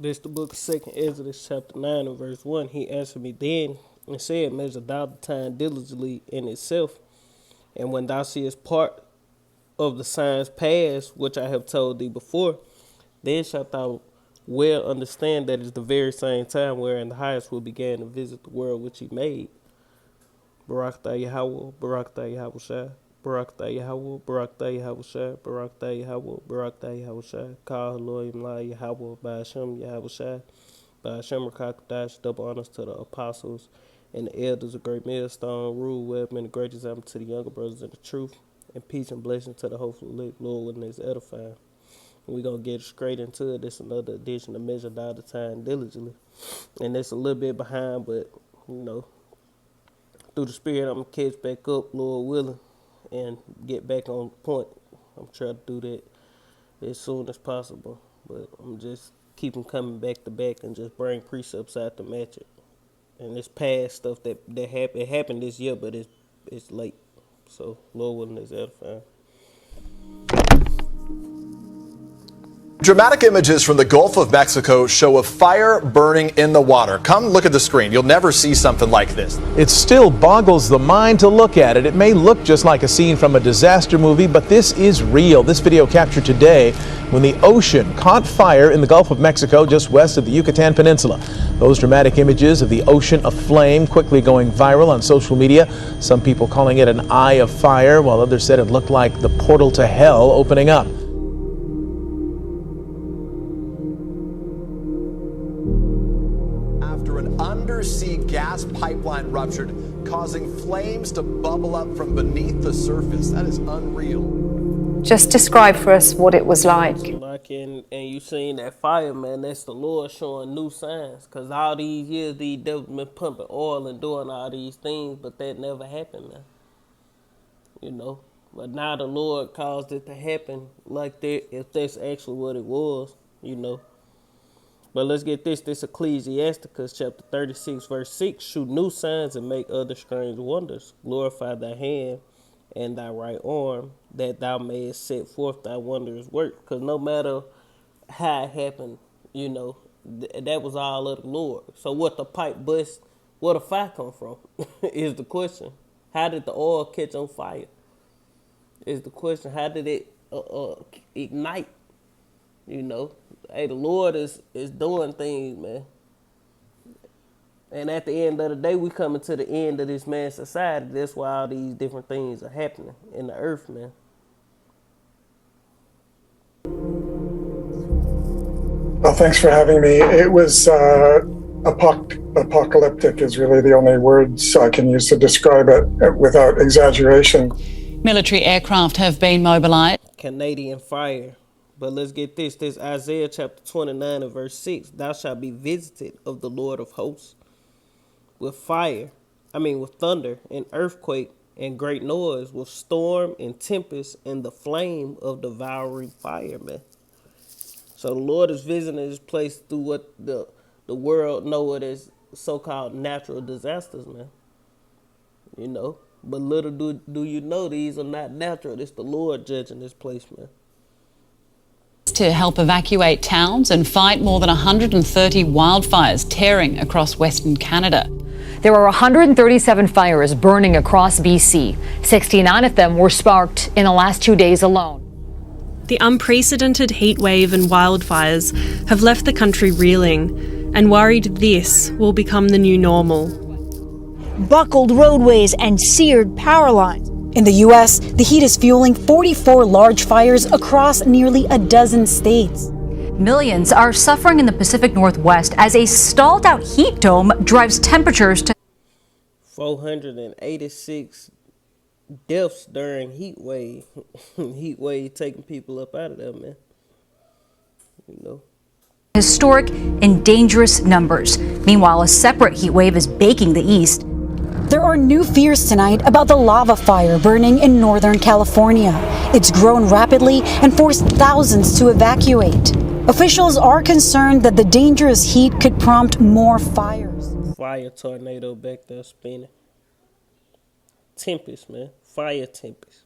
This the book of 2nd Exodus chapter 9 and verse 1. He answered me then and said, measure thou the time diligently in itself, and when thou seest part of the signs past, which I have told thee before, then shalt thou well understand that it's the very same time wherein the highest will begin to visit the world which he made. Barak tha Yahweh, Barak tha Yahweh Shai, Barak tha Yahweh, Barak tha Yahweh Shai, Barak tha Yahweh, Barak tha Yahweh Shai, Kal Elohim La Yahweh, Ba'ashem Yahweh Shai, Ba'ashem Rakakadash, double honors to the apostles and the elders of great millstone, rule well, been a great example to the younger brothers in the truth, and peace and blessing to the hopeful elect, Lord, when it's edifying. We're going to get straight into it. This is another edition of Measure Thou the Time Diligently. And it's a little bit behind, but, through the Spirit, I'm going to catch back up, Lord willing, and get back on point. I'm trying to do that as soon as possible. But I'm just keep them coming back to back and just bring precepts out to match it. And it's past stuff that happened. It happened this year, but it's late. So, Lord willing, it's edifying. Dramatic images from the Gulf of Mexico show a fire burning in the water. Come look at the screen. You'll never see something like this. It still boggles the mind to look at it. It may look just like a scene from a disaster movie, but this is real. This video captured today when the ocean caught fire in the Gulf of Mexico just west of the Yucatan Peninsula. Those dramatic images of the ocean aflame quickly going viral on social media. Some people calling it an eye of fire, while others said it looked like the portal to hell opening up. Undersea gas pipeline ruptured, causing flames to bubble up from beneath the surface. That is unreal. Just describe for us what it was like. And you seen that fire, man, that's the Lord showing new signs. Because all these years, these devils been pumping oil and doing all these things, but that never happened, man. But now the Lord caused it to happen like that, if that's actually what it was, But let's get this. This Ecclesiasticus chapter 36, verse 6. Shew new signs and make other strange wonders. Glorify thy hand and thy right arm, that thou mayest set forth thy wondrous work. Because no matter how it happened, that was all of the Lord. So what the pipe bust, where the fire come from is the question. How did the oil catch on fire is the question. How did it ignite? Hey, the Lord is doing things, man. And at the end of the day, we coming to the end of this man's society. That's why all these different things are happening in the earth, man. Well, thanks for having me. It was apocalyptic is really the only words I can use to describe it without exaggeration. Military aircraft have been mobilized. Canadian fire. But let's get this. This Isaiah chapter 29 and verse 6. Thou shalt be visited of the Lord of hosts with with thunder and earthquake and great noise, with storm and tempest and the flame of devouring fire, man. So the Lord is visiting this place through what the world know it as so-called natural disasters, man. But little do you know, these are not natural. It's the Lord judging this place, man. To help evacuate towns and fight more than 130 wildfires tearing across Western Canada. There are 137 fires burning across BC. 69 of them were sparked in the last 2 days alone. The unprecedented heat wave and wildfires have left the country reeling, and worried this will become the new normal. Buckled roadways and seared power lines. In the U.S., the heat is fueling 44 large fires across nearly a dozen states. Millions are suffering in the Pacific Northwest as a stalled-out heat dome drives temperatures to 486 deaths during heat wave. Heat wave taking people up out of there, man. historic and dangerous numbers. Meanwhile, a separate heat wave is baking the east. There are new fears tonight about the lava fire burning in Northern California. It's grown rapidly and forced thousands to evacuate. Officials are concerned that the dangerous heat could prompt more fires. Fire tornado back there spinning. Tempest, man. Fire tempest.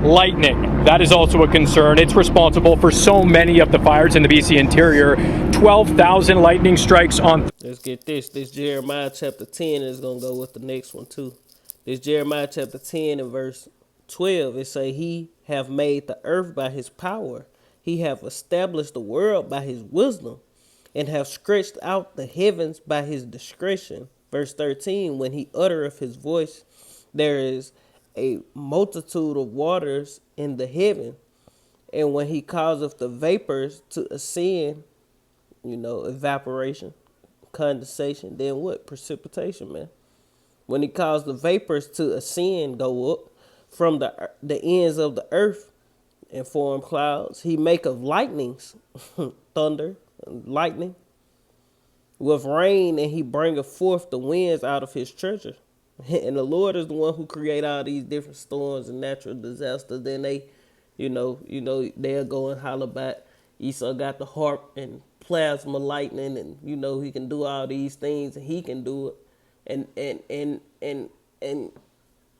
lightning. That is also a concern. It's responsible for so many of the fires in the BC interior. 12,000 lightning strikes on. Let's get this. This Jeremiah chapter 10 is going to go with the next one too. This Jeremiah chapter 10 and verse 12. It say, he have made the earth by his power. He have established the world by his wisdom, and have stretched out the heavens by his discretion. Verse 13, when he uttereth his voice, there is a multitude of waters in the heaven. And when he causeth the vapors to ascend, evaporation, condensation, then what? Precipitation, man. When he caused the vapors to ascend, go up from the ends of the earth and form clouds. He maketh lightnings, thunder, lightning, with rain, and he bringeth forth the winds out of his treasure. And the Lord is the one who create all these different storms and natural disasters. Then they, they'll go and holler back. Esau got the harp and plasma lightning, and he can do all these things, and he can do it. And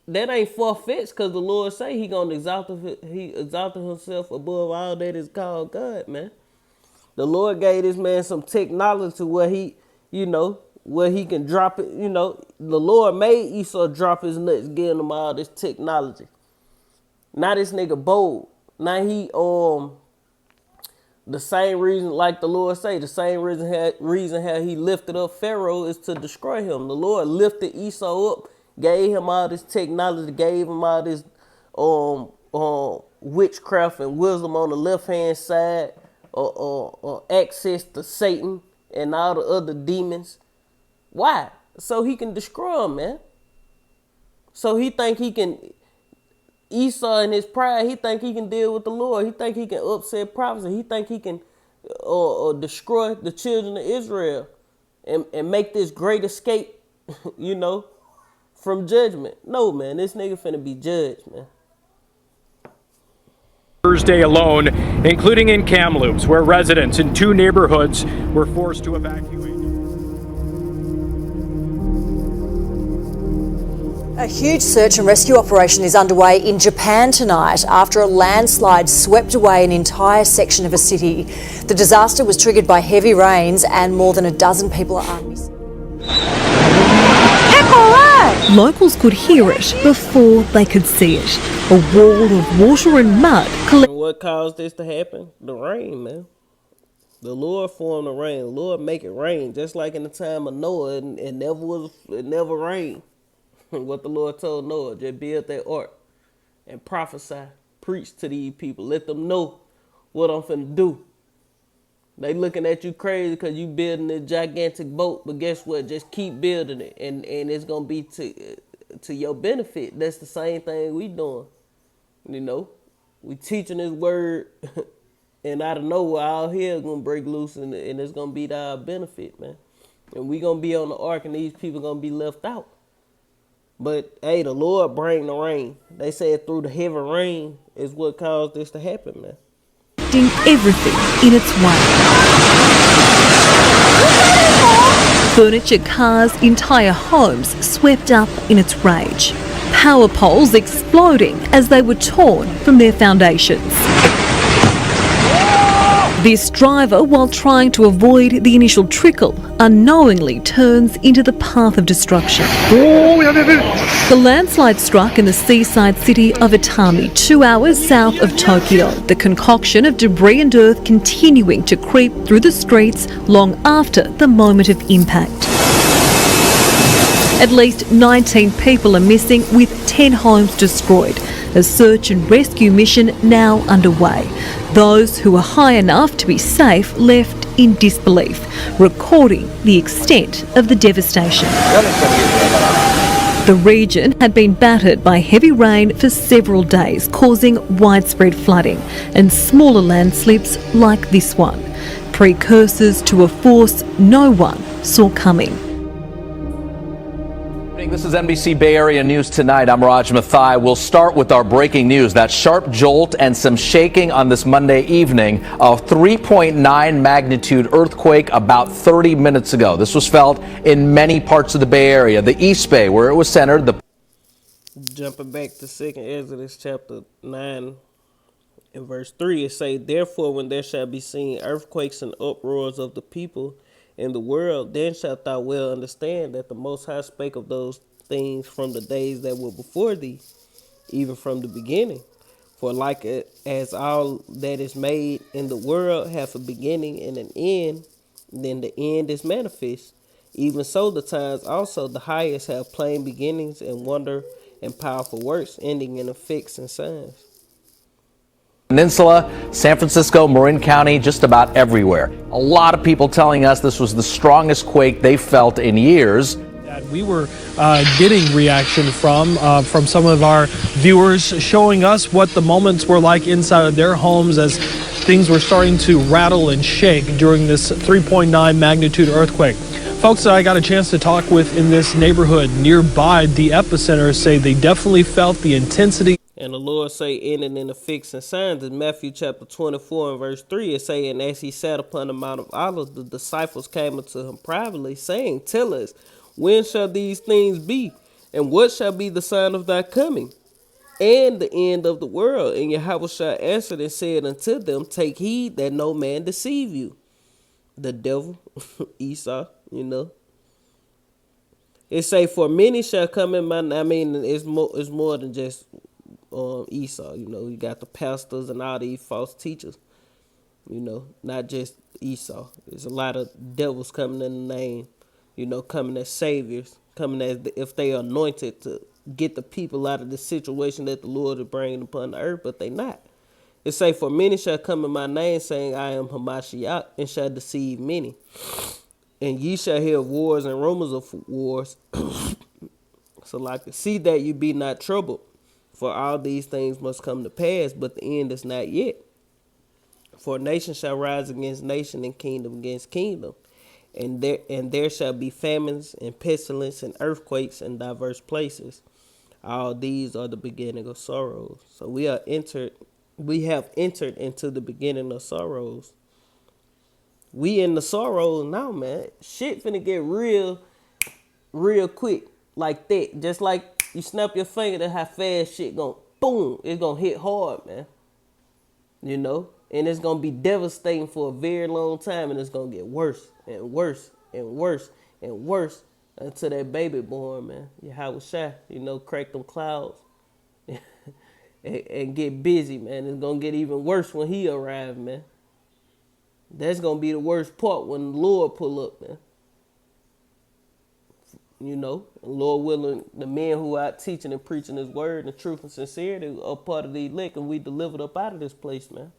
that ain't far-fetched, because the Lord say he gonna exalted himself above all that is called God, man. The Lord gave this man some technology where he, where he can drop it. The Lord made Esau drop his nuts, giving him all this technology. Now this nigga bold. Now he the same reason, like the Lord say, the same reason how he lifted up Pharaoh is to destroy him. The Lord lifted Esau up, gave him all this technology, gave him all this witchcraft and wisdom on the left hand side, or access to Satan and all the other demons. Why? So he can destroy them, man. So he think he can, Esau in his pride, he think he can deal with the Lord. He think he can upset prophecy. He think he can destroy the children of Israel and make this great escape, from judgment. No, man, this nigga finna be judged, man. Thursday alone, including in Kamloops, where residents in 2 neighborhoods were forced to evacuate. A huge search and rescue operation is underway in Japan tonight after a landslide swept away an entire section of a city. The disaster was triggered by heavy rains, and more than a dozen people are missing. Locals could hear it before they could see it. A wall of water and mud. What caused this to happen? The rain, man. The Lord formed the rain. The Lord make it rain. Just like in the time of Noah, it never rained. What the Lord told Noah, just build that ark and prophesy, preach to these people, let them know what I'm finna do. They looking at you crazy because you building this gigantic boat, but guess what? Just keep building it, and it's gonna be to your benefit. That's the same thing we doing. We teaching His word, and out of nowhere, all hell gonna break loose, and it's gonna be to our benefit, man. And we gonna be on the ark, and these people gonna be left out. But hey, the Lord bring the rain. They said through the heavy rain is what caused this to happen, man. Everything in its way. Furniture, cars, entire homes swept up in its rage. Power poles exploding as they were torn from their foundations. This driver, while trying to avoid the initial trickle, unknowingly turns into the path of destruction. The landslide struck in the seaside city of Itami, 2 hours south of Tokyo. The concoction of debris and earth continuing to creep through the streets long after the moment of impact. At least 19 people are missing, with 10 homes destroyed. A search and rescue mission now underway. Those who are high enough to be safe left in disbelief, recording the extent of the devastation. The region had been battered by heavy rain for several days, causing widespread flooding and smaller landslips like this one, precursors to a force no one saw coming. This is NBC Bay Area News Tonight. I'm Raj Mathai. We'll start with our breaking news. That sharp jolt and some shaking on this Monday evening. A 3.9 magnitude earthquake about 30 minutes ago. This was felt in many parts of the Bay Area. The East Bay, where it was centered. Jumping back to 2nd Exodus chapter 9 and verse 3, it say, "Therefore, when there shall be seen earthquakes and uproars of the people in the world, then shalt thou well understand that the Most High spake of those things from the days that were before thee, even from the beginning. For like as all that is made in the world hath a beginning and an end, then the end is manifest. Even so the times also the highest have plain beginnings and wonder and powerful works, ending in effects and signs." Peninsula, San Francisco, Marin County, just about everywhere. A lot of people telling us this was the strongest quake they felt in years. That we were getting reaction from some of our viewers, showing us what the moments were like inside of their homes as things were starting to rattle and shake during this 3.9 magnitude earthquake. Folks that I got a chance to talk with in this neighborhood nearby the epicenter say they definitely felt the intensity. And the Lord say, ending in effects and signs. In Matthew chapter 24 and verse 3, it say, "And as he sat upon the Mount of Olives, the disciples came unto him privately, saying, Tell us, when shall these things be? And what shall be the sign of thy coming? And the end of the world?" And Yahweh answered and said unto them, "Take heed that no man deceive you." The devil, Esau, It say, "For many shall come in my name." I mean, it's more than just Esau. You got the pastors and all these false teachers. Not just Esau. There's a lot of devils coming in the name. Coming as saviors, coming as if they are anointed to get the people out of the situation that the Lord is bringing upon the earth, but they not. It say, "For many shall come in my name, saying, I am Hamashiach, and shall deceive many. And ye shall hear of wars and rumors of wars. So see that you be not troubled. For all these things must come to pass, but the end is not yet. For nation shall rise against nation, and kingdom against kingdom. And there shall be famines and pestilence and earthquakes in diverse places. All these are the beginning of sorrows." So we have entered into the beginning of sorrows. We in the sorrows now, man. Shit finna get real quick, like that. Just like you snap your finger, that's how fast shit gon' boom. It's gonna hit hard, man. And it's gonna be devastating for a very long time, and it's gonna get worse and worse and worse and worse until that baby born, man. Yahweh crack them clouds and get busy, man. It's gonna get even worse when he arrive, man. That's gonna be the worst part when the Lord pull up, man. Lord willing, the men who are out teaching and preaching his word and truth and sincerity are part of the elect, and we delivered up out of this place, man.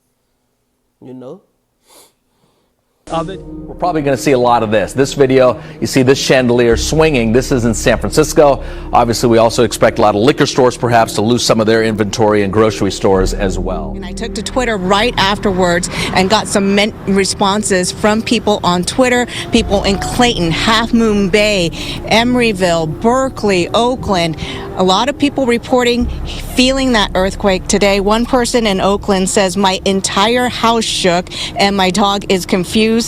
We're probably going to see a lot of this. This video, you see this chandelier swinging. This is in San Francisco. Obviously, we also expect a lot of liquor stores perhaps to lose some of their inventory and grocery stores as well. And I took to Twitter right afterwards and got some responses from people on Twitter, people in Clayton, Half Moon Bay, Emeryville, Berkeley, Oakland. A lot of people reporting feeling that earthquake today. One person in Oakland says, "My entire house shook and my dog is confused."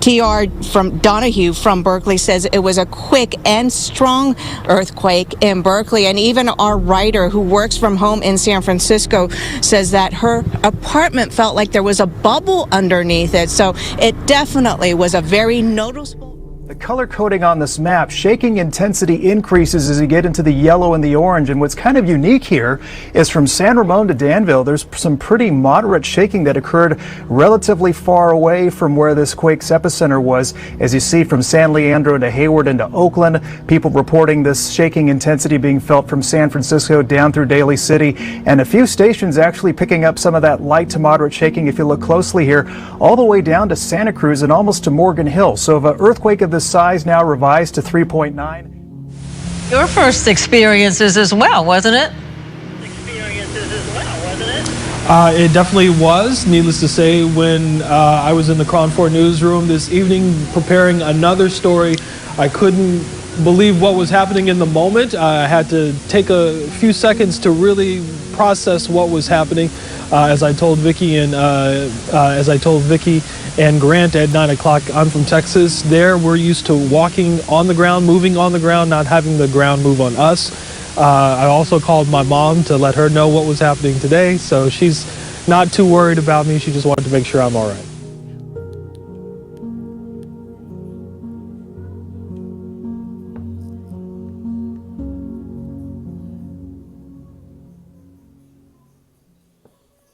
TR from Donahue from Berkeley says it was a quick and strong earthquake in Berkeley. And even our writer who works from home in San Francisco says that her apartment felt like there was a bubble underneath it. So it definitely was a very noticeable. The color coding on this map, shaking intensity increases as you get into the yellow and the orange. And what's kind of unique here is from San Ramon to Danville, there's some pretty moderate shaking that occurred relatively far away from where this quake's epicenter was. As you see from San Leandro to Hayward into Oakland, people reporting this shaking intensity being felt from San Francisco down through Daly City, and a few stations actually picking up some of that light to moderate shaking, if you look closely here, all the way down to Santa Cruz and almost to Morgan Hill. So if an earthquake of this size now revised to 3.9. Your first experiences as well, wasn't it? It definitely was. Needless to say, when I was in the Cron 4 newsroom this evening preparing another story, I couldn't believe what was happening in the moment. I had to take a few seconds to really process what was happening. As I told Vicky and Grant at 9 o'clock, I'm from Texas. There, we're used to walking on the ground, moving on the ground, not having the ground move on us. I also called my mom to let her know what was happening today, so she's not too worried about me. She just wanted to make sure I'm all right.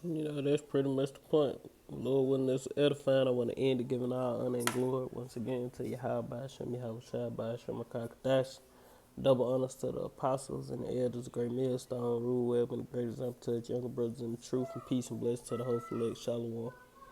You know, that's pretty much the point. Lord, when this edifying, I want to end it giving all honor and glory once again to Yahweh Hashem, Yahweh Shai, Hashem, Makakadash. Double honors to the apostles and the elders, great millstone, rule web, and the great example to its younger brothers in the truth, and peace and blessings to the whole elect. Shalom.